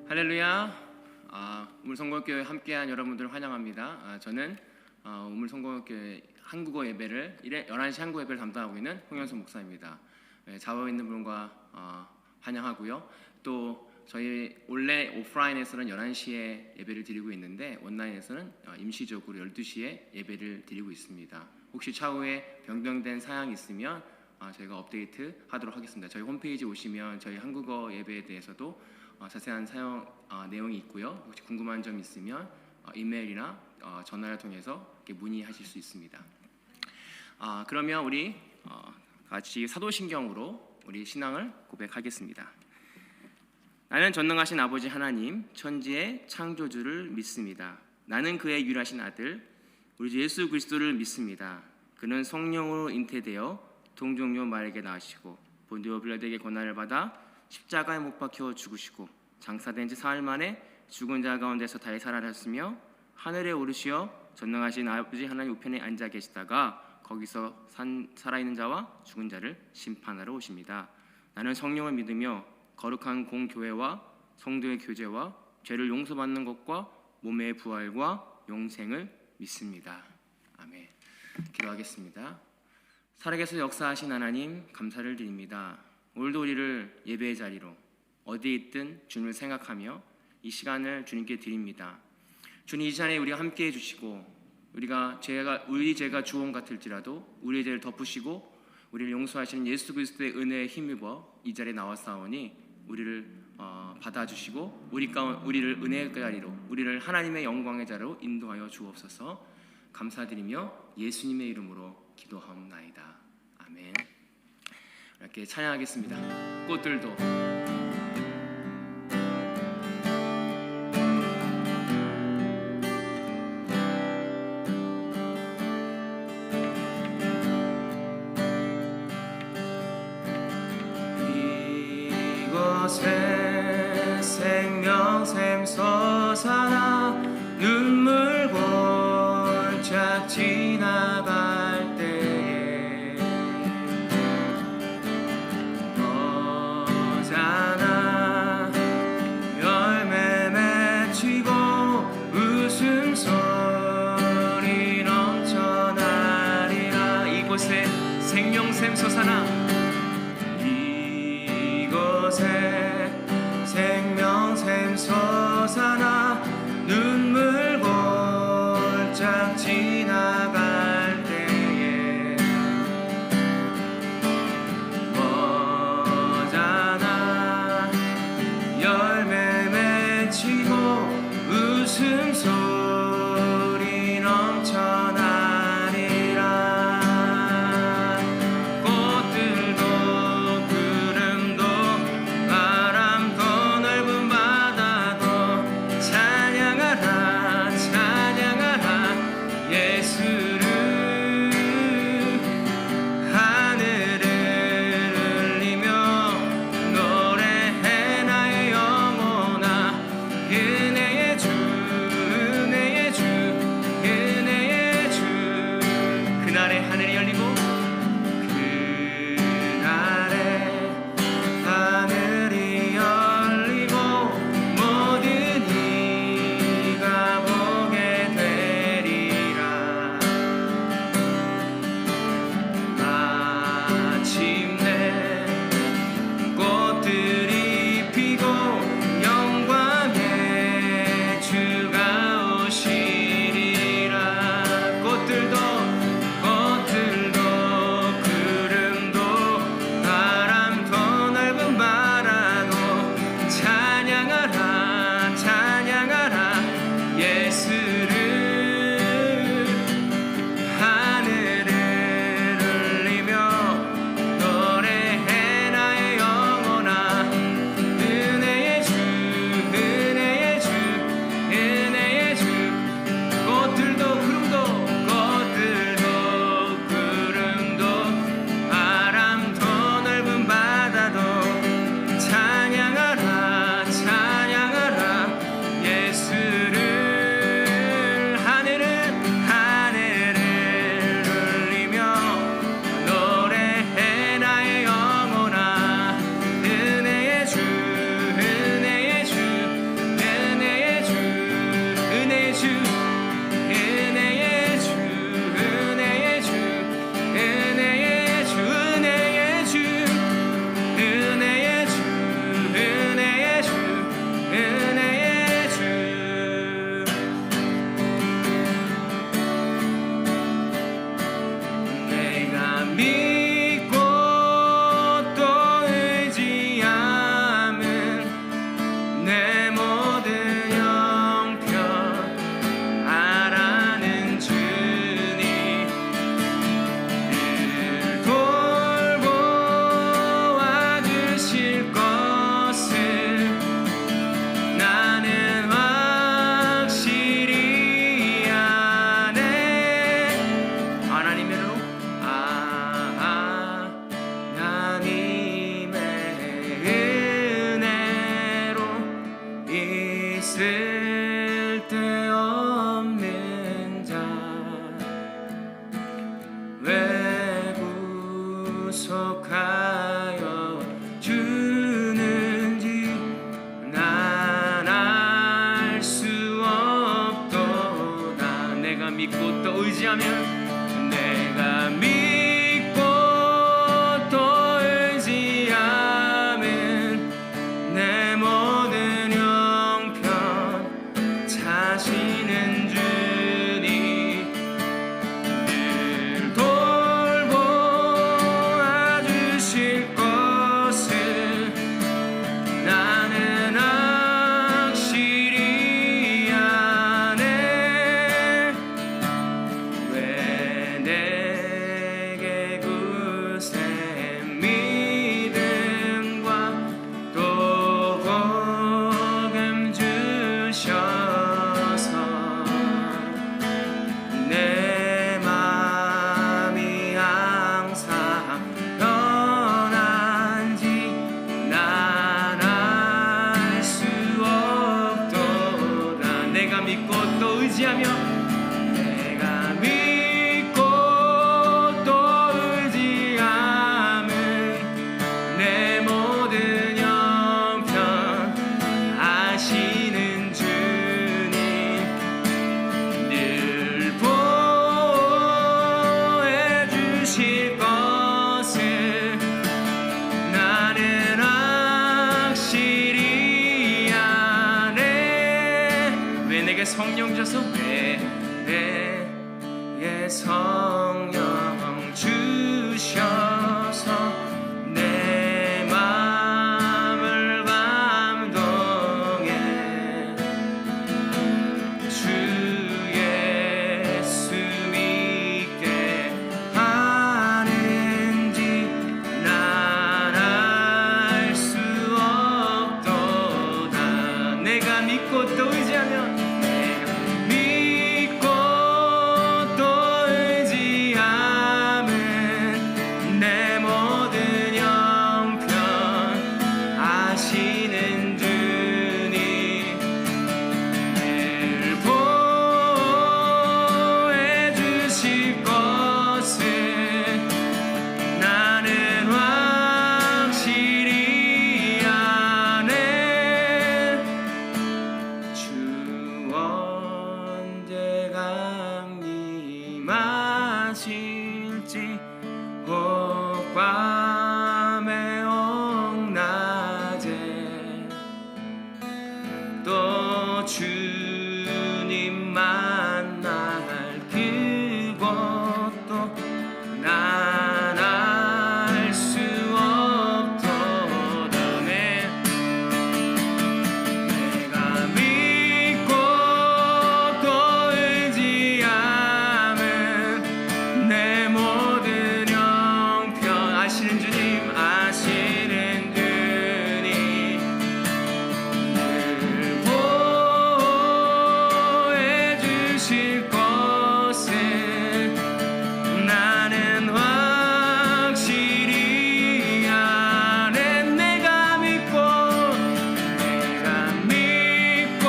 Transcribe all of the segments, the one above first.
할렐루야. 우물성공교회 함께한 여러분들 환영합니다. 저는 우물성공교회 한국어 예배를 11시 한국어 예배를 담당하고 있는 홍현수 목사입니다. 좌우에 있는 분과 환영하고요. 또 저희 원래 오프라인에서는 11시에 예배를 드리고 있는데 온라인에서는 임시적으로 12시에 예배를 드리고 있습니다. 혹시 차후에 변경된 사항이 있으면 저희가 업데이트 하도록 하겠습니다. 저희 홈페이지 오시면 저희 한국어 예배에 대해서도 자세한 사용 내용이 있고요. 혹시 궁금한 점 있으면 이메일이나 전화를 통해서 문의하실 수 있습니다. 그러면 우리 같이 사도신경으로 우리 신앙을 고백하겠습니다. 나는 전능하신 아버지 하나님, 천지의 창조주를 믿습니다. 나는 그의 유일하신 아들, 우리 주 예수 그리스도를 믿습니다. 그는 성령으로 잉태되어 동정녀 마리아에게 나으시고 본디오 빌라도에게 고난을 받아 십자가에 못 박혀 죽으시고 장사된 지 사흘 만에 죽은 자 가운데서 다시 살아나셨으며 하늘에 오르시어 전능하신 아버지 하나님 우편에 앉아 계시다가 거기서 살아있는 자와 죽은 자를 심판하러 오십니다. 나는 성령을 믿으며 거룩한 공교회와 성도의 교제와 죄를 용서받는 것과 몸의 부활과 영생을 믿습니다. 아멘. 기도하겠습니다. 살아계셔 역사하신 하나님 감사를 드립니다. 오늘도 우리를 예배의 자리로 어디에 있든 주님을 생각하며 이 시간을 주님께 드립니다. 주님, 이 시간에 우리가 함께해 주시고 우리 죄가 주홍 같을지라도 우리의 죄를 덮으시고 우리를 용서하시는 예수 그리스도의 은혜에 힘입어 이 자리에 나왔사오니 우리를 받아주시고 우리를 은혜의 자리로, 우리를 하나님의 영광의 자리로 인도하여 주옵소서. 감사드리며 예수님의 이름으로 기도하옵나이다. 아멘. 이렇게 찬양하겠습니다. 꽃들도 이곳에 생명샘 솟아나 눈물 골짝 지나갈 때에 너잖아 열매 맺히고 웃음소리 넘쳐나리라. 이곳에 생명샘 솟아나 생명샘 솟아나 눈물 골짝 지나갈 때에 뭐잖아 열매 맺히고 웃음소리 넘쳐나리라. 꽃들도 구름도 바람도 넓은 바다도 일어서 예배의 성령 주셔서 내 마음을 감동해 주 예수 믿게 하는지 난 알 수 없도다. 내가 믿고 또 의지하면 마실지 밤에 옥낮에 또 주님 만날 그것도 난 알 수 없도다. 내가 믿고 또 의지하면 내 모든 형편 아시는 주님 아시는 주님 늘 보호해 주실 것을 나는 확실히 아네. 내가 믿고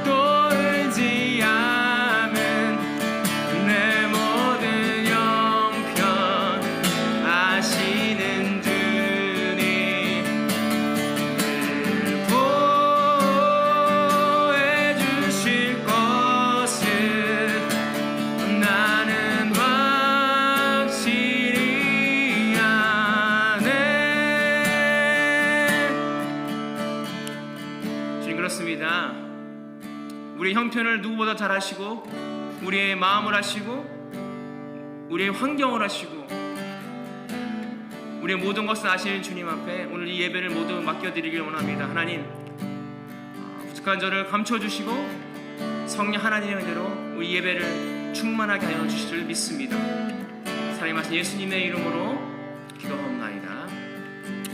또 의지하면 내 모든 형편 아시는 주님 늘 보호해 주실 것을 나는 확실히 아네. 주님 그렇습니다. 우리 형편을 누구보다 잘 아시고 우리의 마음을 아시고 우리의 환경을 아시고 우리의 모든 것을 아시는 주님 앞에 오늘 이 예배를 모두 맡겨드리길 원합니다. 하나님 부족한 저를 감춰주시고 성령 하나님의 은혜로 우리 예배를 충만하게 하여 주실 줄 믿습니다. 살아계신 예수님의 이름으로 기도하옵나이다.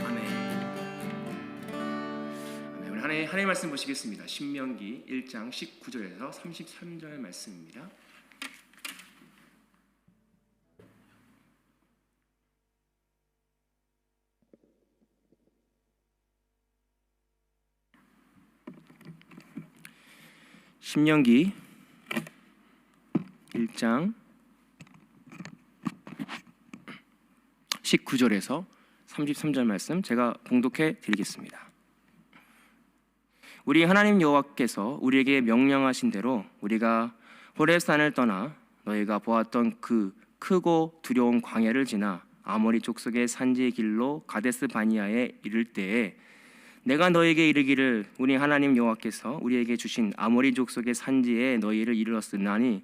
아멘. 아멘. 우리 하나님의 말씀 보시겠습니다. 신명기 1장 19절에서 33절 말씀입니다. 신명기 1장 19절에서 33절 말씀 제가 봉독해 드리겠습니다. 우리 하나님 여호와께서 우리에게 명령하신 대로 우리가 호렙산을 떠나 너희가 보았던 그 크고 두려운 광야를 지나 아모리 족속의 산지의 길로 가데스 바니아에 이를 때에 내가 너에게 이르기를 우리 하나님 여호와께서 우리에게 주신 아모리 족속의 산지에 너희를 이르렀으나니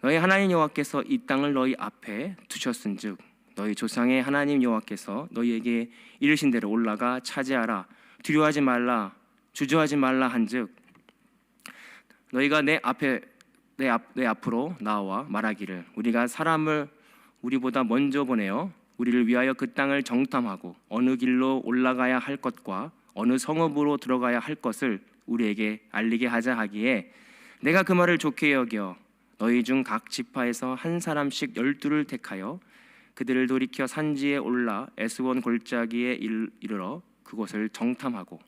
너희 하나님 여호와께서 이 땅을 너희 앞에 두셨은즉 너희 조상의 하나님 여호와께서 너희에게 이르신 대로 올라가 차지하라. 두려워하지 말라 주저하지 말라 한즉 너희가 내 앞으로 나와 말하기를 우리가 사람을 우리보다 먼저 보내어 우리를 위하여 그 땅을 정탐하고 어느 길로 올라가야 할 것과 어느 성읍으로 들어가야 할 것을 우리에게 알리게 하자 하기에 내가 그 말을 좋게 여겨 너희 중 각 지파에서 한 사람씩 12를 택하여 그들을 돌이켜 산지에 올라 에스본 골짜기에 이르러 그곳을 정탐하고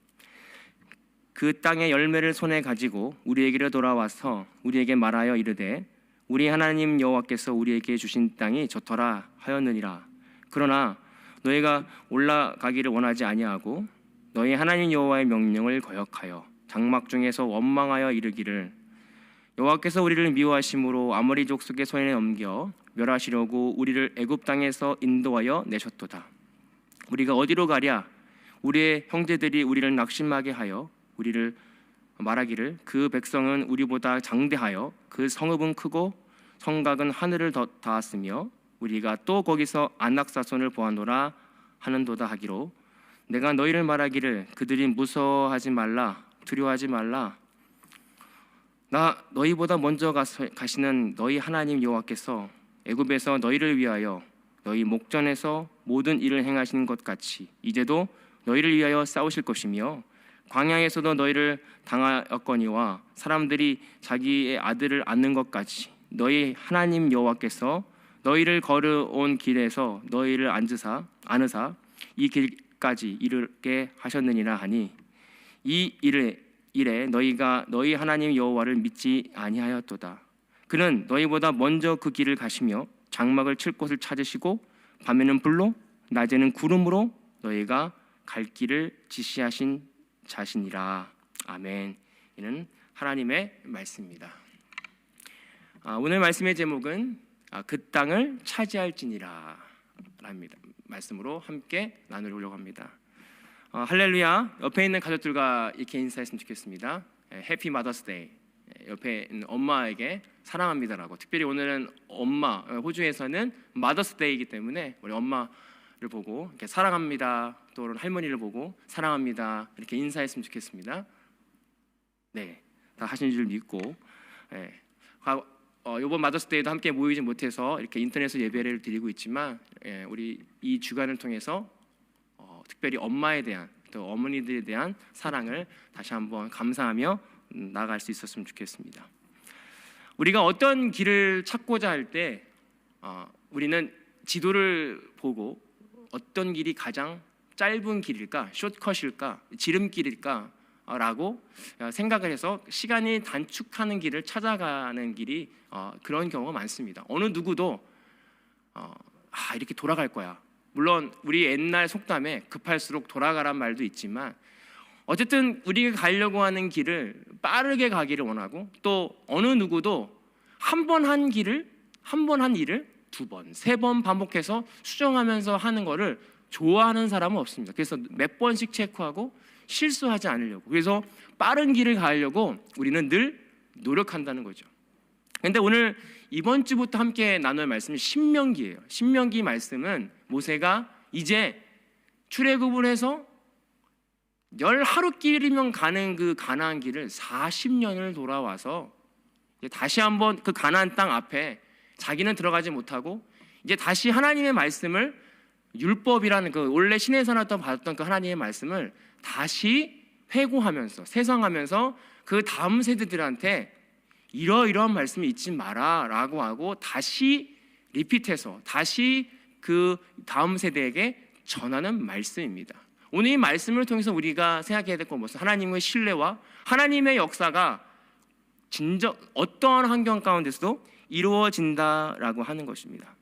그 땅의 열매를 손에 가지고 우리에게로 돌아와서 우리에게 말하여 이르되 우리 하나님 여호와께서 우리에게 주신 땅이 좋더라 하였느니라. 그러나 너희가 올라가기를 원하지 아니하고 너희 하나님 여호와의 명령을 거역하여 장막 중에서 원망하여 이르기를 여호와께서 우리를 미워하심으로 아모리 족속의 손에 넘겨 멸하시려고 우리를 애굽 땅에서 인도하여 내셨도다. 우리가 어디로 가랴? 우리의 형제들이 우리를 낙심하게 하여 우리를 말하기를 그 백성은 우리보다 장대하여 그 성읍은 크고 성곽은 하늘을 닿았으며 우리가 또 거기서 안락사손을 보았노라 하는도다 하기로 내가 너희를 말하기를 그들이 무서워하지 말라 두려워하지 말라 나 너희보다 먼저 가시는 너희 하나님 여호와께서 애굽에서 너희를 위하여 너희 목전에서 모든 일을 행하시는 것 같이 이제도 너희를 위하여 싸우실 것이며 광야에서도 너희를 당하였거니와 사람들이 자기의 아들을 안는 것 같이 너희 하나님 여호와께서 너희를 걸어온 길에서 너희를 안으사 이 길까지 이르게 하셨느니라 하니 이 일에 너희가 너희 하나님 여호와를 믿지 아니하였도다. 그는 너희보다 먼저 그 길을 가시며 장막을 칠 곳을 찾으시고 밤에는 불로 낮에는 구름으로 너희가 갈 길을 지시하신 자신이라. 아멘. 이는 하나님의 말씀입니다. 오늘 말씀의 제목은 그 땅을 차지할지니라 랍니다. 말씀으로 함께 나누려고 합니다. 할렐루야. 옆에 있는 가족들과 이렇게 인사했으면 좋겠습니다. 해피 마더스 데이. 옆에 있는 엄마에게 사랑합니다라고. 특별히 오늘은 엄마, 호주에서는 마더스 데이이기 때문에 우리 엄마를 보고 이렇게 사랑합니다, 또 할머니를 보고 사랑합니다 이렇게 인사했으면 좋겠습니다. 네, 다 하신 줄 믿고. 이번 마더스데이도 함께 모이지 못해서 이렇게 인터넷으로 예배를 드리고 있지만 우리 이 주간을 통해서 특별히 엄마에 대한 또 어머니들에 대한 사랑을 다시 한번 감사하며 나아갈 수 있었으면 좋겠습니다. 우리가 어떤 길을 찾고자 할 때 우리는 지도를 보고 어떤 길이 가장 짧은 길일까, 숏컷일까, 지름길일까 라고 생각을 해서 시간이 단축하는 길을 찾아가는 길이 그런 경우가 많습니다. 어느 누구도 이렇게 돌아갈 거야. 물론 우리 옛날 속담에 급할수록 돌아가란 말도 있지만 어쨌든 우리가 가려고 하는 길을 빠르게 가기를 원하고 또 어느 누구도 한 번 한 길을 한 번 한 일을 두 번, 세 번 반복해서 수정하면서 하는 거를 좋아하는 사람은 없습니다. 그래서 몇 번씩 체크하고 실수하지 않으려고, 그래서 빠른 길을 가려고 우리는 늘 노력한다는 거죠. 그런데 오늘 이번 주부터 함께 나눌 말씀은 신명기예요. 신명기 말씀은 모세가 이제 출애굽을 해서 10하루길이면 가는 그 가나안 길을 40년을 돌아와서 다시 한번 그 가나안 땅 앞에 자기는 들어가지 못하고 이제 다시 하나님의 말씀을, 율법이라는 그 원래 시내에서나 받았던 그 하나님의 말씀을 다시 회고하면서 세상하면서 그 다음 세대들한테 이러이러한 말씀이 잊지 마라 라고 하고 다시 리핏해서 다시 그 다음 세대에게 전하는 말씀입니다. 오늘 이 말씀을 통해서 우리가 생각해야 될 건 무엇은 하나님의 신뢰와 하나님의 역사가 진정 어떠한 환경 가운데서도 이루어진다라고 하는 것입니다.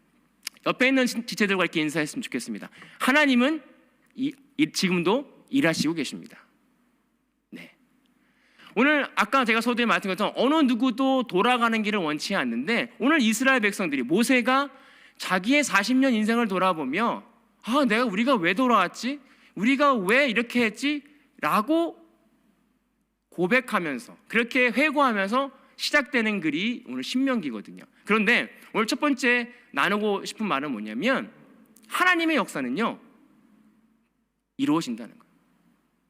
옆에 있는 지체들과 이렇게 인사했으면 좋겠습니다. 하나님은 지금도 일하시고 계십니다. 네. 오늘 아까 제가 서두에 말씀드린 것처럼 어느 누구도 돌아가는 길을 원치 않는데 오늘 이스라엘 백성들이 모세가 자기의 40년 인생을 돌아보며 우리가 왜 돌아왔지? 우리가 왜 이렇게 했지? 라고 고백하면서 그렇게 회고하면서 시작되는 글이 오늘 신명기거든요. 그런데 오늘 첫 번째 나누고 싶은 말은 뭐냐면 하나님의 역사는요 이루어진다는 거예요.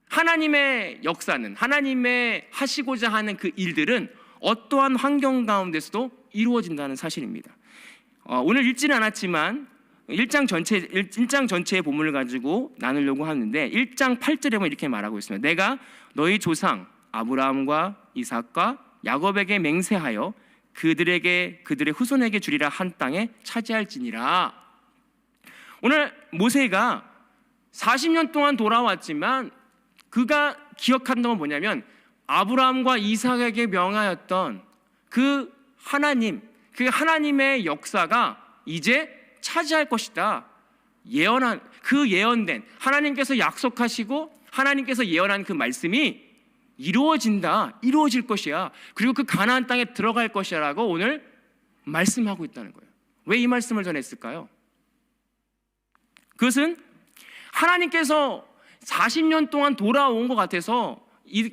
하나님의 역사는, 하나님의 하시고자 하는 그 일들은 어떠한 환경 가운데서도 이루어진다는 사실입니다. 오늘 읽지는 않았지만 1장 전체의 본문을 가지고 나누려고 하는데 1장 8절에 보면 이렇게 말하고 있습니다. 내가 너희 조상 아브라함과 이삭과 야곱에게 맹세하여 그들의 후손에게 주리라 한 땅에 차지할지니라. 오늘 모세가 40년 동안 돌아왔지만 그가 기억하는 건 뭐냐면 아브라함과 이삭에게 명하였던 그 하나님, 그 하나님의 역사가 이제 차지할 것이다. 예언된 하나님께서 약속하시고 하나님께서 예언한 그 말씀이 이루어질 것이야. 그리고 그 가나안 땅에 들어갈 것이야 라고 오늘 말씀하고 있다는 거예요. 왜 이 말씀을 전했을까요? 그것은 하나님께서 40년 동안 돌아온 것 같아서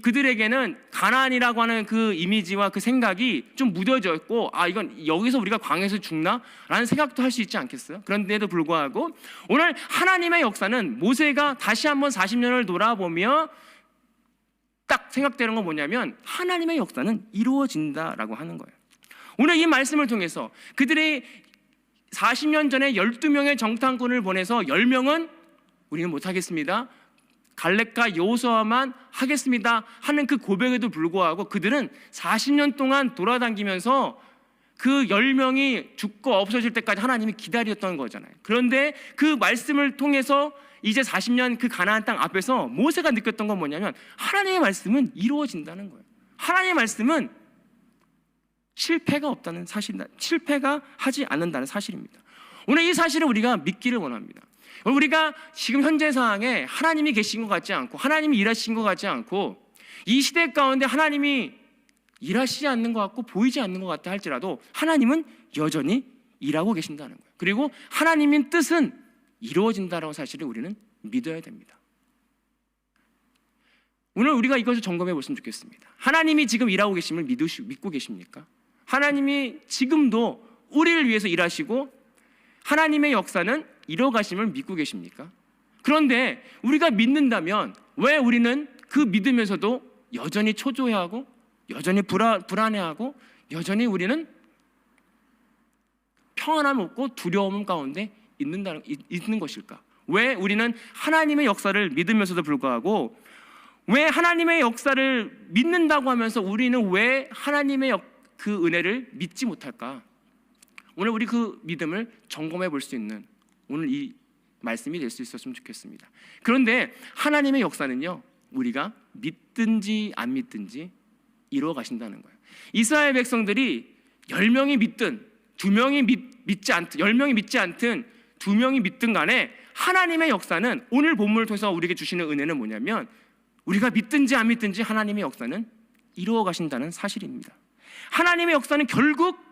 그들에게는 가나안이라고 하는 그 이미지와 그 생각이 좀 무뎌져 있고, 이건 여기서 우리가 광야에서 죽나? 라는 생각도 할 수 있지 않겠어요? 그런데도 불구하고 오늘 하나님의 역사는 모세가 다시 한번 40년을 돌아보며 딱 생각되는 건 뭐냐면 하나님의 역사는 이루어진다라고 하는 거예요. 오늘 이 말씀을 통해서 그들이 40년 전에 12명의 정탐꾼을 보내서 10명은 우리는 못하겠습니다, 갈렙과 여호수아만 하겠습니다 하는 그 고백에도 불구하고 그들은 40년 동안 돌아다니면서 그 10명이 죽고 없어질 때까지 하나님이 기다렸던 거잖아요. 그런데 그 말씀을 통해서 이제 40년 그 가나안 땅 앞에서 모세가 느꼈던 건 뭐냐면 하나님의 말씀은 이루어진다는 거예요. 하나님의 말씀은 실패가 없다는 사실이다. 실패가 하지 않는다는 사실입니다. 오늘 이 사실을 우리가 믿기를 원합니다. 우리가 지금 현재 상황에 하나님이 계신 것 같지 않고 하나님이 일하신 것 같지 않고 이 시대 가운데 하나님이 일하시지 않는 것 같고 보이지 않는 것 같다 할지라도 하나님은 여전히 일하고 계신다는 거예요. 그리고 하나님의 뜻은 이루어진다라는 사실을 우리는 믿어야 됩니다. 오늘 우리가 이것을 점검해 보시면 좋겠습니다. 하나님이 지금 일하고 계심을 믿고 계십니까? 하나님이 지금도 우리를 위해서 일하시고 하나님의 역사는 이뤄가심을 믿고 계십니까? 그런데 우리가 믿는다면 왜 우리는 그 믿으면서도 여전히 초조해하고 여전히 불안해하고 여전히 우리는 평안함 없고 두려움 가운데 있는 것일까? 왜 우리는 하나님의 역사를 믿으면서도 불구하고 왜 하나님의 역사를 믿는다고 하면서 우리는 왜 하나님의 그 은혜를 믿지 못할까? 오늘 우리 그 믿음을 점검해 볼 수 있는 오늘 이 말씀이 될 수 있었으면 좋겠습니다. 그런데 하나님의 역사는요, 우리가 믿든지 안 믿든지 이루어 가신다는 거예요. 이스라엘 백성들이 10명이 믿든 2명이 믿지 않든 10명이 믿지 않든 2명이 믿든 간에 하나님의 역사는 오늘 본문을 통해서 우리에게 주시는 은혜는 뭐냐면 우리가 믿든지 안 믿든지 하나님의 역사는 이루어 가신다는 사실입니다. 하나님의 역사는 결국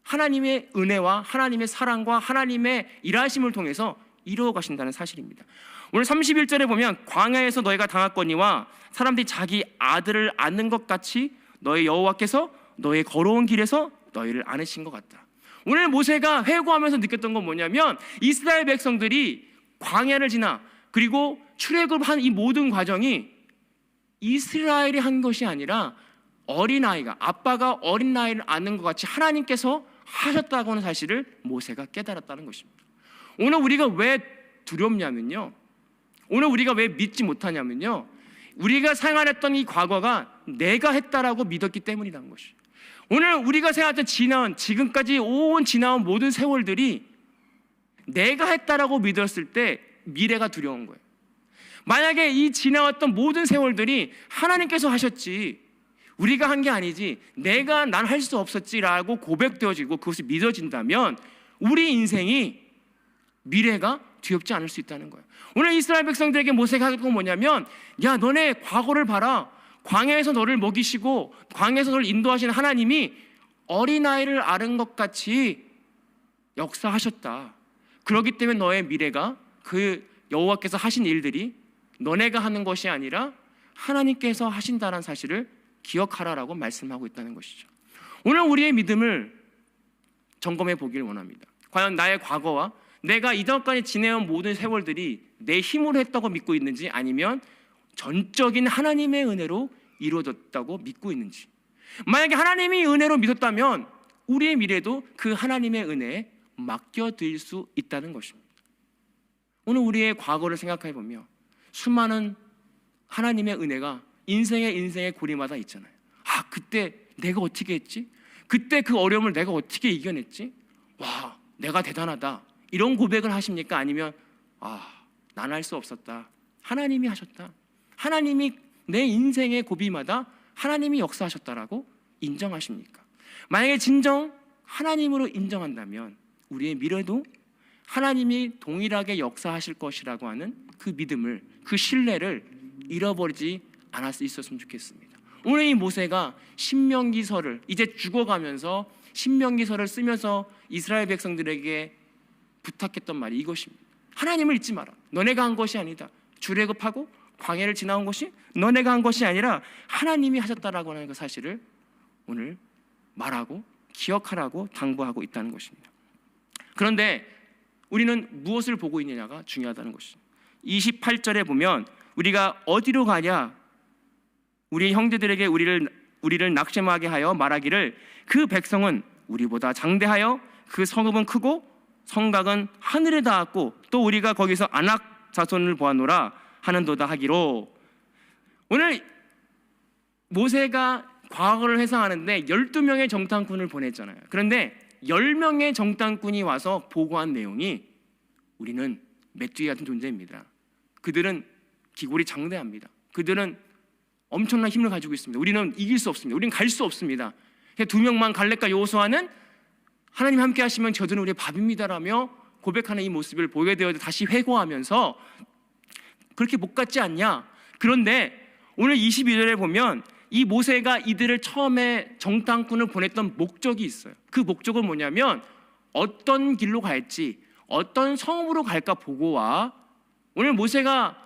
하나님의 은혜와 하나님의 사랑과 하나님의 일하심을 통해서 이루어 가신다는 사실입니다. 오늘 31절에 보면 광야에서 너희가 당하거니와 사람들이 자기 아들을 안는 것 같이 너희 여호와께서 너희 걸어온 길에서 너희를 안으신 것 같다. 오늘 모세가 회고하면서 느꼈던 건 뭐냐면 이스라엘 백성들이 광야를 지나 그리고 출애굽한 이 모든 과정이 이스라엘이 한 것이 아니라 어린아이가 아빠가 어린아이를 안는 것 같이 하나님께서 하셨다고 하는 사실을 모세가 깨달았다는 것입니다. 오늘 우리가 왜 두렵냐면요, 오늘 우리가 왜 믿지 못하냐면요, 우리가 생활했던 이 과거가 내가 했다라고 믿었기 때문이라는 것이죠. 오늘 우리가 생각했던 지금까지 지나온 모든 세월들이 내가 했다라고 믿었을 때 미래가 두려운 거예요. 만약에 이 지나왔던 모든 세월들이 하나님께서 하셨지 우리가 한 게 아니지 난 할 수 없었지라고 고백되어지고 그것이 믿어진다면 우리 인생이 미래가 두렵지 않을 수 있다는 거예요. 오늘 이스라엘 백성들에게 모세가 하는 건 뭐냐면 야, 너네 과거를 봐라. 광야에서 너를 먹이시고 광야에서 너를 인도하시는 하나님이 어린아이를 앓은 것 같이 역사하셨다. 그렇기 때문에 너의 미래가 그 여호와께서 하신 일들이 너네가 하는 것이 아니라 하나님께서 하신다는 사실을 기억하라라고 말씀하고 있다는 것이죠. 오늘 우리의 믿음을 점검해 보기를 원합니다. 과연 나의 과거와 내가 이전까지 지내온 모든 세월들이 내 힘으로 했다고 믿고 있는지 아니면 전적인 하나님의 은혜로 이루어졌다고 믿고 있는지. 만약에 하나님이 은혜로 믿었다면 우리의 미래도 그 하나님의 은혜에 맡겨드릴 수 있다는 것입니다. 오늘 우리의 과거를 생각해 보면 수많은 하나님의 은혜가 인생의 고리마다 있잖아요. 그때 내가 어떻게 했지? 그때 그 어려움을 내가 어떻게 이겨냈지? 와, 내가 대단하다. 이런 고백을 하십니까? 아니면 난 할 수 없었다. 하나님이 하셨다. 하나님이 내 인생의 고비마다 하나님이 역사하셨다라고 인정하십니까? 만약에 진정 하나님으로 인정한다면 우리의 미래도 하나님이 동일하게 역사하실 것이라고 하는 그 믿음을, 그 신뢰를 잃어버리지 않았을 있었으면 좋겠습니다. 오늘 이 모세가 신명기서를 이제 죽어가면서 신명기서를 쓰면서 이스라엘 백성들에게 부탁했던 말이 이것입니다. 하나님을 잊지 마라. 너네가 한 것이 아니다. 출애굽하고 광야를 지나온 것이 너네가 한 것이 아니라 하나님이 하셨다라고 하는 그 사실을 오늘 말하고 기억하라고 당부하고 있다는 것입니다. 그런데 우리는 무엇을 보고 있느냐가 중요하다는 것입니다. 28절에 보면 우리가 어디로 가냐, 우리 형제들에게 우리를 낙심하게 하여 말하기를 그 백성은 우리보다 장대하여 그 성읍은 크고 성곽은 하늘에 닿았고 또 우리가 거기서 안악 자손을 보았노라 하는도다 하기로. 오늘 모세가 과거를 회상하는데 12명의 정탐꾼을 보냈잖아요. 그런데 10명의 정탐꾼이 와서 보고한 내용이 우리는 메뚜기 같은 존재입니다. 그들은 기골이 장대합니다. 그들은 엄청난 힘을 가지고 있습니다. 우리는 이길 수 없습니다. 우리는 갈 수 없습니다. 2명만 갈렙과 여호수아는 하나님 함께 하시면 저들은 우리의 밥입니다라며 고백하는 이 모습을 보게 되어 다시 회고하면서 그렇게 못 갔지 않냐. 그런데 오늘 22절에 보면 이 모세가 이들을 처음에 정탐꾼을 보냈던 목적이 있어요. 그 목적은 뭐냐면 어떤 길로 갈지, 어떤 성읍으로 갈까 보고와, 오늘 모세가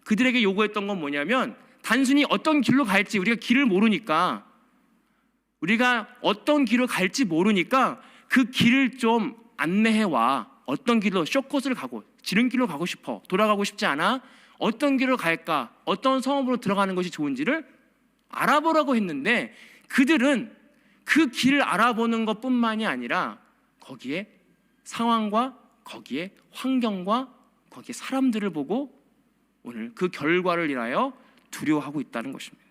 그들에게 요구했던 건 뭐냐면 단순히 어떤 길로 갈지, 우리가 길을 모르니까, 우리가 어떤 길을 갈지 모르니까 그 길을 좀 안내해와. 어떤 길로, 쇼컷을 가고 지름길로 가고 싶어, 돌아가고 싶지 않아, 어떤 길로 갈까, 어떤 성읍으로 들어가는 것이 좋은지를 알아보라고 했는데 그들은 그 길을 알아보는 것뿐만이 아니라 거기에 상황과 거기에 환경과 거기에 사람들을 보고 오늘 그 결과를 인하여 두려워하고 있다는 것입니다.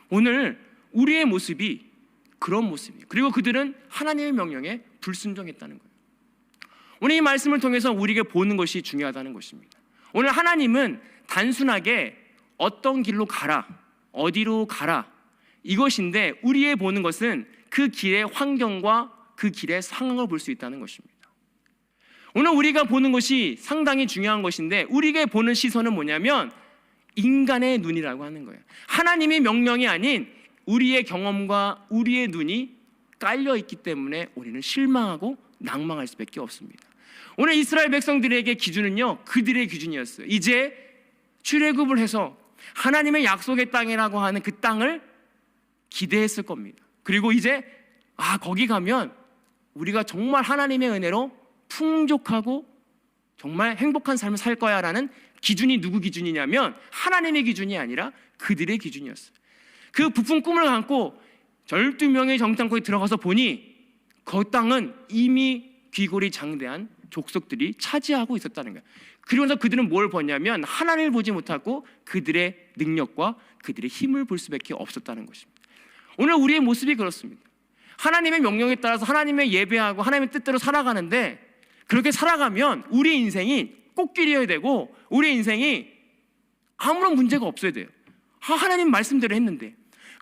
오늘 우리의 모습이 그런 모습이에요. 그리고 그들은 하나님의 명령에 불순종했다는 거예요. 오늘 이 말씀을 통해서 우리에게 보는 것이 중요하다는 것입니다. 오늘 하나님은 단순하게 어떤 길로 가라, 어디로 가라, 이것인데 우리의 보는 것은 그 길의 환경과 그 길의 상황을 볼 수 있다는 것입니다. 오늘 우리가 보는 것이 상당히 중요한 것인데 우리에게 보는 시선은 뭐냐면 인간의 눈이라고 하는 거예요. 하나님의 명령이 아닌 우리의 경험과 우리의 눈이 깔려있기 때문에 우리는 실망하고 낭망할 수밖에 없습니다. 오늘 이스라엘 백성들에게 기준은요, 그들의 기준이었어요. 이제 출애굽을 해서 하나님의 약속의 땅이라고 하는 그 땅을 기대했을 겁니다. 그리고 이제 거기 가면 우리가 정말 하나님의 은혜로 풍족하고 정말 행복한 삶을 살 거야 라는 기준이 누구 기준이냐면 하나님의 기준이 아니라 그들의 기준이었어요. 그 부푼 꿈을 안고 12명의 정탐꾼이 들어가서 보니 그 땅은 이미 귀골이 장대한 족속들이 차지하고 있었다는 거예요. 그러면서 그들은 뭘 보냐면 하나님을 보지 못하고 그들의 능력과 그들의 힘을 볼 수밖에 없었다는 것입니다. 오늘 우리의 모습이 그렇습니다. 하나님의 명령에 따라서 하나님의 예배하고 하나님의 뜻대로 살아가는데 그렇게 살아가면 우리의 인생이 꽃길이어야 되고 우리의 인생이 아무런 문제가 없어야 돼요. 하나님 말씀대로 했는데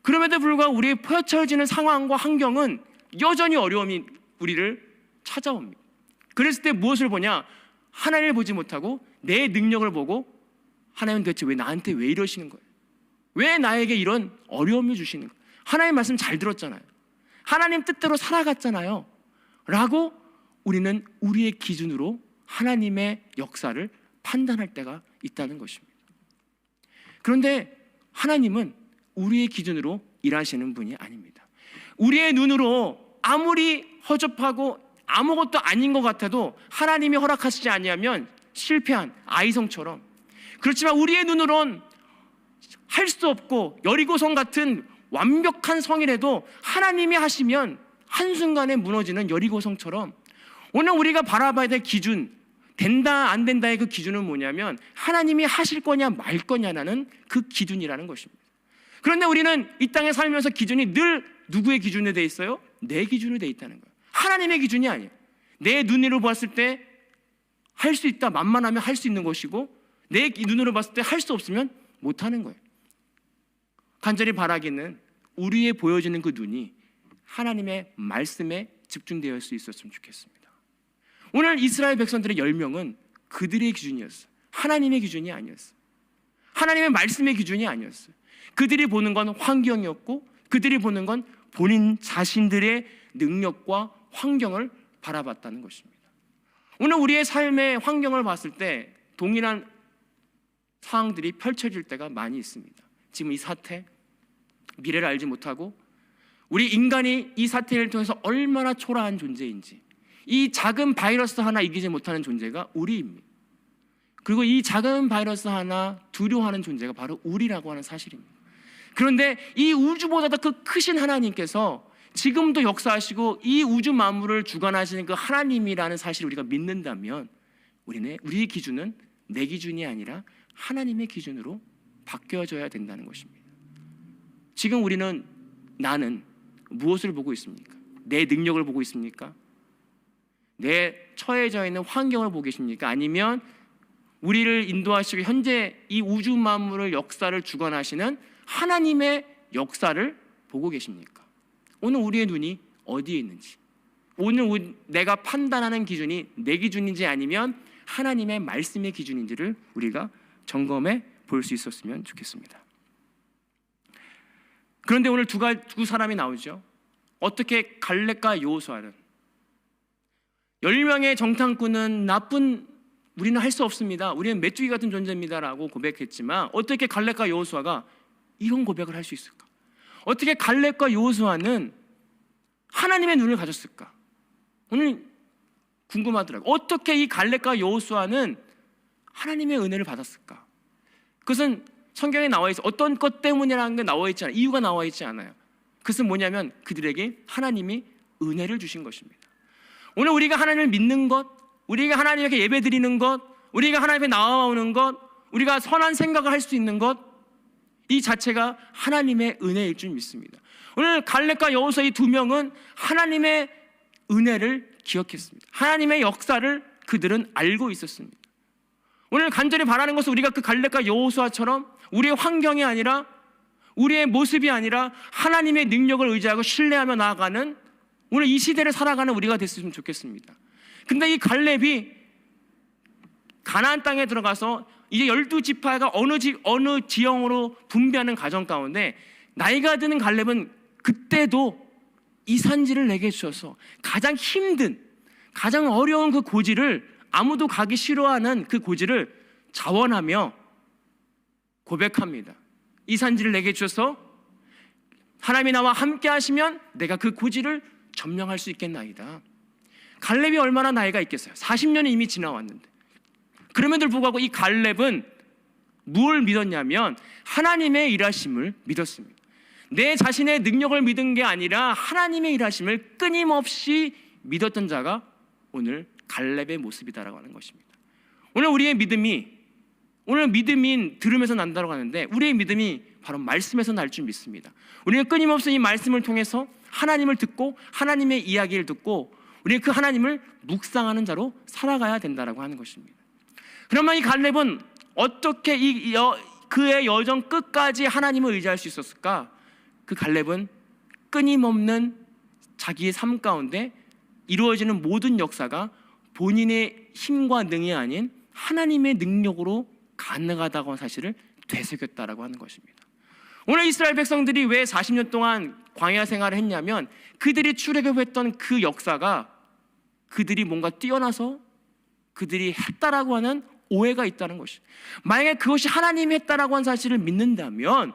그럼에도 불구하고 우리의 펼쳐지는 상황과 환경은 여전히 어려움이 우리를 찾아옵니다. 그랬을 때 무엇을 보냐? 하나님을 보지 못하고 내 능력을 보고 하나님은 도대체 나한테 왜 이러시는 거예요? 왜 나에게 이런 어려움을 주시는 거예요? 하나님 말씀 잘 들었잖아요. 하나님 뜻대로 살아갔잖아요. 라고 우리는 우리의 기준으로 하나님의 역사를 판단할 때가 있다는 것입니다. 그런데 하나님은 우리의 기준으로 일하시는 분이 아닙니다. 우리의 눈으로 아무리 허접하고 아무것도 아닌 것 같아도 하나님이 허락하시지 아니하면 실패한 아이성처럼, 그렇지만 우리의 눈으론 할 수 없고 여리고성 같은 완벽한 성이라도 하나님이 하시면 한순간에 무너지는 여리고성처럼 오늘 우리가 바라봐야 될 기준, 된다 안 된다의 그 기준은 뭐냐면 하나님이 하실 거냐 말 거냐라는 그 기준이라는 것입니다. 그런데 우리는 이 땅에 살면서 기준이 늘 누구의 기준으로 돼 있어요? 내 기준으로 돼 있다는 거예요. 하나님의 기준이 아니에요. 내 눈으로 봤을 때 할 수 있다, 만만하면 할 수 있는 것이고 내 눈으로 봤을 때 할 수 없으면 못하는 거예요. 간절히 바라기는 우리의 보여지는 그 눈이 하나님의 말씀에 집중되어 수 있었으면 좋겠습니다. 오늘 이스라엘 백성들의 10명은 그들의 기준이었어요. 하나님의 기준이 아니었어요. 하나님의 말씀의 기준이 아니었어요. 그들이 보는 건 환경이었고 그들이 보는 건 본인 자신들의 능력과 환경을 바라봤다는 것입니다. 오늘 우리의 삶의 환경을 봤을 때 동일한 상황들이 펼쳐질 때가 많이 있습니다. 지금 이 사태, 미래를 알지 못하고 우리 인간이 이 사태를 통해서 얼마나 초라한 존재인지, 이 작은 바이러스 하나 이기지 못하는 존재가 우리입니다. 그리고 이 작은 바이러스 하나 두려워하는 존재가 바로 우리라고 하는 사실입니다. 그런데 이 우주보다 더 크신 하나님께서 지금도 역사하시고 이 우주 만물을 주관하시는 그 하나님이라는 사실을 우리가 믿는다면 우리의 기준은 내 기준이 아니라 하나님의 기준으로 바뀌어져야 된다는 것입니다. 지금 나는 무엇을 보고 있습니까? 내 능력을 보고 있습니까? 내 처해져 있는 환경을 보고 계십니까? 아니면 우리를 인도하시고 현재 이 우주 만물을 역사를 주관하시는 하나님의 역사를 보고 계십니까? 오늘 우리의 눈이 어디에 있는지, 오늘 내가 판단하는 기준이 내 기준인지 아니면 하나님의 말씀의 기준인지를 우리가 점검해 볼 수 있었으면 좋겠습니다. 그런데 오늘 두 사람이 나오죠. 어떻게 갈렙과 여호수아는 10명의 정탐꾼은 우리는 할 수 없습니다, 우리는 메뚜기 같은 존재입니다라고 고백했지만 어떻게 갈렙과 여호수아가 이런 고백을 할 수 있을까? 어떻게 갈렙과 여호수아는 하나님의 눈을 가졌을까? 오늘 궁금하더라고요. 어떻게 이 갈렙과 여호수아는 하나님의 은혜를 받았을까? 그것은 성경에 나와 있어. 어떤 것 때문이라는 게 나와 있지 않아요. 이유가 나와 있지 않아요. 그것은 뭐냐면 그들에게 하나님이 은혜를 주신 것입니다. 오늘 우리가 하나님을 믿는 것, 우리가 하나님에게 예배 드리는 것, 우리가 하나님께 나아오는 것, 우리가 선한 생각을 할 수 있는 것, 이 자체가 하나님의 은혜일 줄 믿습니다. 오늘 갈렙과 여호수아 이 두 명은 하나님의 은혜를 기억했습니다. 하나님의 역사를 그들은 알고 있었습니다. 오늘 간절히 바라는 것은 우리가 그 갈렙과 여호수아처럼 우리의 환경이 아니라, 우리의 모습이 아니라 하나님의 능력을 의지하고 신뢰하며 나아가는 오늘 이 시대를 살아가는 우리가 됐으면 좋겠습니다. 근데 이 갈렙이 가나안 땅에 들어가서 이제 12지파가 어느 지형으로 분배하는 과정 가운데 나이가 드는 갈렙은 그때도 이 산지를 내게 주셔서 가장 힘든, 가장 어려운 그 고지를, 아무도 가기 싫어하는 그 고지를 자원하며 고백합니다. 이 산지를 내게 주셔서 하나님이 나와 함께 하시면 내가 그 고지를 점령할 수 있겠나이다. 갈렙이 얼마나 나이가 있겠어요? 40년이 이미 지나왔는데. 그럼에도 불구하고 이 갈렙은 무엇을 믿었냐면 하나님의 일하심을 믿었습니다. 내 자신의 능력을 믿은 게 아니라 하나님의 일하심을 끊임없이 믿었던 자가 오늘 갈렙의 모습이다라고 하는 것입니다. 오늘 우리의 믿음이, 오늘 믿음인 들음에서 난다고 하는데 우리의 믿음이 바로 말씀에서 날 줄 믿습니다. 우리는 끊임없이 이 말씀을 통해서 하나님을 듣고 하나님의 이야기를 듣고 우리는 그 하나님을 묵상하는 자로 살아가야 된다라고 하는 것입니다. 그러면 이 갈렙은 어떻게 그의 여정 끝까지 하나님을 의지할 수 있었을까? 그 갈렙은 끊임없는 자기의 삶 가운데 이루어지는 모든 역사가 본인의 힘과 능이 아닌 하나님의 능력으로 가능하다고 하는 사실을 되새겼다라고 하는 것입니다. 오늘 이스라엘 백성들이 왜 40년 동안 광야 생활을 했냐면 그들이 출애굽했던 그 역사가 그들이 뭔가 뛰어나서 그들이 했다라고 하는 오해가 있다는 것입니다. 만약에 그것이 하나님이 했다라고 하는 사실을 믿는다면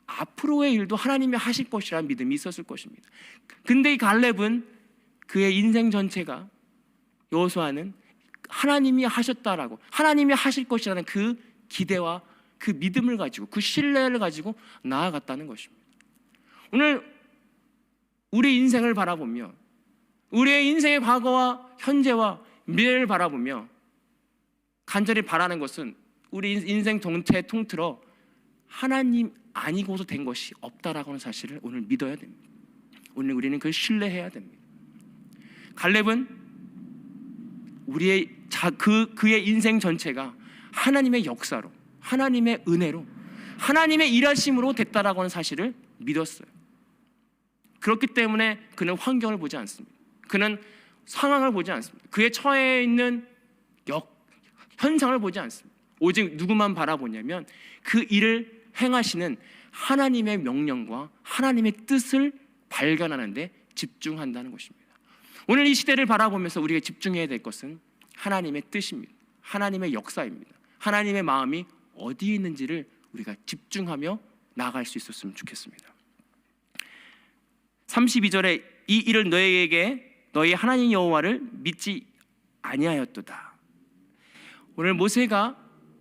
앞으로의 일도 하나님이 하실 것이라는 믿음이 있었을 것입니다. 근데 이 갈렙은 그의 인생 전체가, 여호수아는 하나님이 하셨다라고, 하나님이 하실 것이라는 그 기대와 그 믿음을 가지고, 그 신뢰를 가지고 나아갔다는 것입니다. 오늘 우리 인생을 바라보며, 우리의 인생의 과거와 현재와 미래를 바라보며 간절히 바라는 것은 우리 인생 통틀어 하나님 아니고서 된 것이 없다라고 하는 사실을 오늘 믿어야 됩니다. 오늘 우리는 그걸 신뢰해야 됩니다. 갈렙은 그의 인생 전체가 하나님의 역사로, 하나님의 은혜로, 하나님의 일하심으로 됐다라고 하는 사실을 믿었어요. 그렇기 때문에 그는 환경을 보지 않습니다. 그는 상황을 보지 않습니다. 그의 처해 있는 현상을 보지 않습니다. 오직 누구만 바라보냐면 그 일을 행하시는 하나님의 명령과 하나님의 뜻을 발견하는 데 집중한다는 것입니다. 오늘 이 시대를 바라보면서 우리가 집중해야 될 것은 하나님의 뜻입니다. 하나님의 역사입니다. 하나님의 마음이 어디에 있는지를 우리가 집중하며 나아갈 수 있었으면 좋겠습니다. 32절에 이 일을 너희에게 너희 하나님 여호와를 믿지 아니하였도다. 오늘 모세가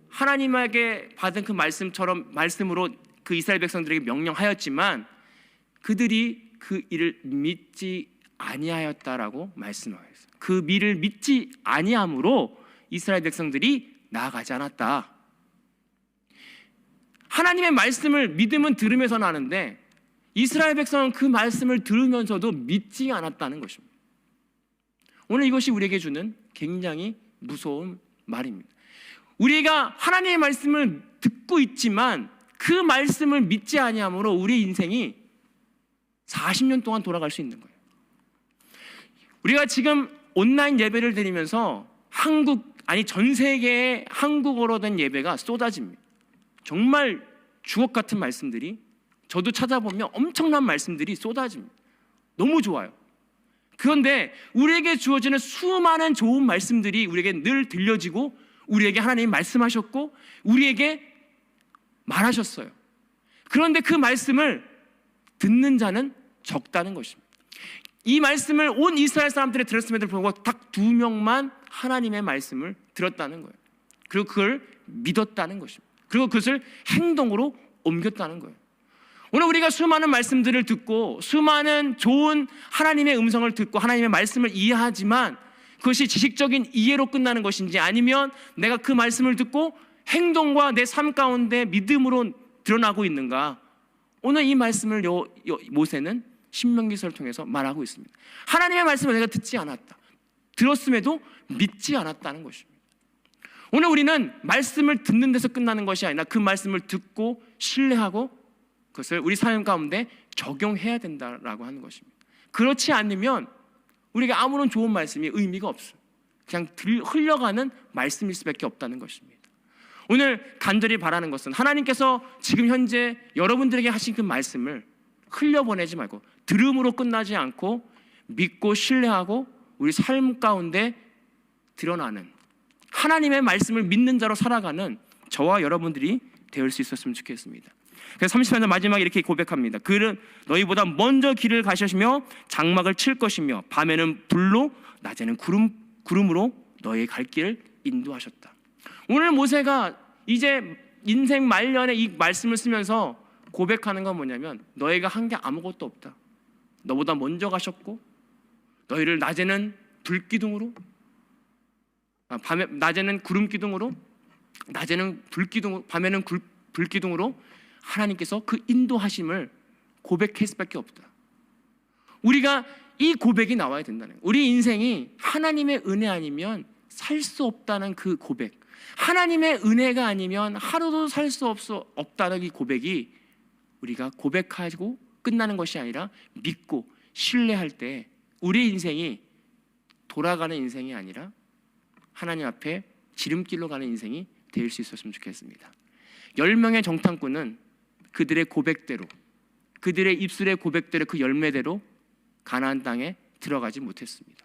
하나님에게 받은 그 말씀으로 그 이스라엘 백성들에게 명령하였지만 그들이 그 일을 믿지 아니하였다라고 말씀하였어요. 그 미를 믿지 아니함으로 이스라엘 백성들이 나아가지 않았다. 하나님의 말씀을 믿음은 들으면서 나는데 이스라엘 백성은 그 말씀을 들으면서도 믿지 않았다는 것입니다. 오늘 이것이 우리에게 주는 굉장히 무서운 말입니다. 우리가 하나님의 말씀을 듣고 있지만 그 말씀을 믿지 아니함으로 우리 인생이 40년 동안 돌아갈 수 있는 거예요. 우리가 지금 온라인 예배를 드리면서 전 세계의 한국어로 된 예배가 쏟아집니다. 정말 주옥 같은 말씀들이, 저도 찾아보면 엄청난 말씀들이 쏟아집니다. 너무 좋아요. 그런데 우리에게 주어지는 수많은 좋은 말씀들이 우리에게 늘 들려지고 우리에게 하나님이 말씀하셨고 우리에게 말하셨어요. 그런데 그 말씀을 듣는 자는 적다는 것입니다. 이 말씀을 온 이스라엘 사람들이 들었음에도 불구하고 딱 2명만 하나님의 말씀을 들었다는 거예요. 그리고 그걸 믿었다는 것입니다. 그리고 그것을 행동으로 옮겼다는 거예요. 오늘 우리가 수많은 말씀들을 듣고 수많은 좋은 하나님의 음성을 듣고 하나님의 말씀을 이해하지만 그것이 지식적인 이해로 끝나는 것인지 아니면 내가 그 말씀을 듣고 행동과 내 삶 가운데 믿음으로 드러나고 있는가? 오늘 이 말씀을 모세는 신명기서를 통해서 말하고 있습니다. 하나님의 말씀을 내가 듣지 않았다. 들었음에도 믿지 않았다는 것입니다. 오늘 우리는 말씀을 듣는 데서 끝나는 것이 아니라 그 말씀을 듣고 신뢰하고 그것을 우리 삶 가운데 적용해야 된다라고 하는 것입니다. 그렇지 않으면 우리에게 아무런 좋은 말씀이 의미가 없어요. 그냥 흘러가는 말씀일 수밖에 없다는 것입니다. 오늘 간절히 바라는 것은 하나님께서 지금 현재 여러분들에게 하신 그 말씀을 흘려보내지 말고 들음으로 끝나지 않고 믿고 신뢰하고 우리 삶 가운데 드러나는 하나님의 말씀을 믿는 자로 살아가는 저와 여러분들이 되을 수 있었으면 좋겠습니다. 그래서 30절 마지막에 이렇게 고백합니다. 그는 너희보다 먼저 길을 가시며 장막을 칠 것이며 밤에는 불로 낮에는 구름으로 너희 갈 길을 인도하셨다. 오늘 모세가 이제 인생 말년에 이 말씀을 쓰면서 고백하는 건 뭐냐면 너희가 한 게 아무것도 없다. 너보다 먼저 가셨고 너희를 낮에는 불기둥으로 낮에는 구름기둥으로 낮에는 불기둥으로 밤에는 불기둥으로 하나님께서 그 인도하심을 고백할 수밖에 없다. 우리가 이 고백이 나와야 된다는 거예요. 우리 인생이 하나님의 은혜 아니면 살 수 없다는 그 고백, 하나님의 은혜가 아니면 하루도 살 수 없다는 이 고백이 우리가 고백하고 끝나는 것이 아니라 믿고 신뢰할 때 우리 인생이 돌아가는 인생이 아니라 하나님 앞에 지름길로 가는 인생이 될 수 있었으면 좋겠습니다. 10명의 정탐꾼은 그들의 고백대로, 그들의 입술의 고백대로, 그 열매대로 가나안 땅에 들어가지 못했습니다.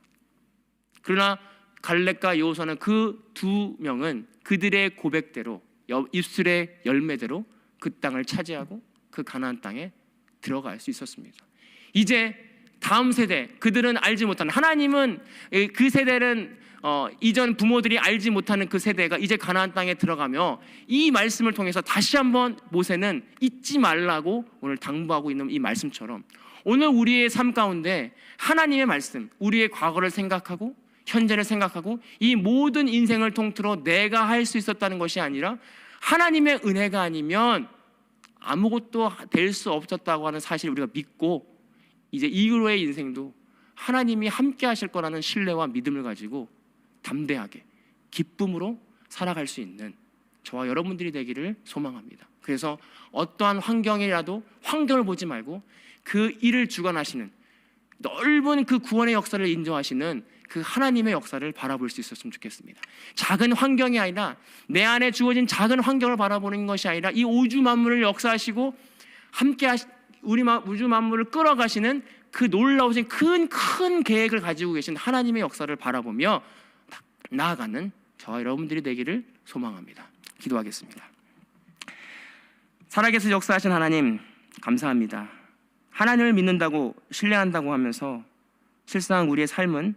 그러나 갈렙과 여호수아는 그 2명은 그들의 고백대로, 입술의 열매대로 그 땅을 차지하고 그 가나안 땅에 들어갈 수 있었습니다. 이제 다음 세대, 그들은 알지 못하는, 하나님은 그 세대는 이전 부모들이 알지 못하는 그 세대가 이제 가나안 땅에 들어가며 이 말씀을 통해서 다시 한번 모세는 잊지 말라고 오늘 당부하고 있는 이 말씀처럼 오늘 우리의 삶 가운데 하나님의 말씀, 우리의 과거를 생각하고 현재를 생각하고 이 모든 인생을 통틀어 내가 할 수 있었다는 것이 아니라 하나님의 은혜가 아니면 아무것도 될 수 없었다고 하는 사실을 우리가 믿고 이제 이후로의 인생도 하나님이 함께 하실 거라는 신뢰와 믿음을 가지고 담대하게 기쁨으로 살아갈 수 있는 저와 여러분들이 되기를 소망합니다. 그래서 어떠한 환경이라도 환경을 보지 말고 그 일을 주관하시는 넓은 그 구원의 역사를 인정하시는 그 하나님의 역사를 바라볼 수 있었으면 좋겠습니다. 작은 환경이 아니라 내 안에 주어진 작은 환경을 바라보는 것이 아니라 이 우주 만물을 역사하시고 함께 우리 우주 만물을 끌어가시는 그 놀라우신 큰 계획을 가지고 계신 하나님의 역사를 바라보며 나아가는 저와 여러분들이 되기를 소망합니다. 기도하겠습니다. 살아계신 역사하신 하나님 감사합니다. 하나님을 믿는다고 신뢰한다고 하면서 실상 우리의 삶은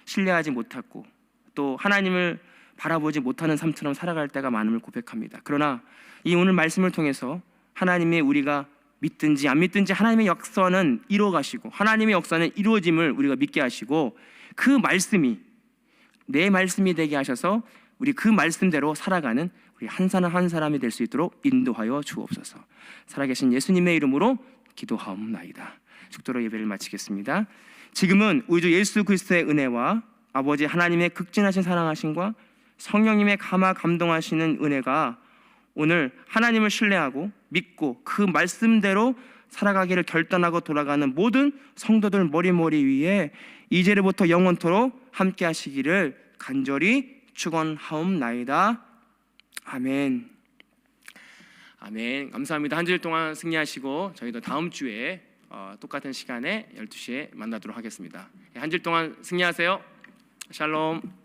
신뢰하지 못하고 또 하나님을 바라보지 못하는 삶처럼 살아갈 때가 많음을 고백합니다. 그러나 이 오늘 말씀을 통해서 하나님의 우리가 믿든지 안 믿든지 하나님의 역사는 이루어가시고 하나님의 역사는 이루어짐을 우리가 믿게 하시고 그 말씀이 내 말씀이 되게 하셔서 우리 그 말씀대로 살아가는 우리 한 사람 한 사람이 될 수 있도록 인도하여 주옵소서. 살아계신 예수님의 이름으로 기도하옵나이다. 축도로 예배를 마치겠습니다. 지금은 우리 주 예수 그리스도의 은혜와 아버지 하나님의 극진하신 사랑하심과 성령님의 감화 감동하시는 은혜가 오늘 하나님을 신뢰하고 믿고 그 말씀대로 살아가기를 결단하고 돌아가는 모든 성도들 머리머리 위에 이제로부터 영원토록 함께 하시기를 간절히 축원하옵나이다. 아멘. 아멘. 감사합니다. 한 주일 동안 승리하시고 저희도 다음 주에 똑같은 시간에 12시에 만나도록 하겠습니다. 한 주일 동안 승리하세요. 샬롬.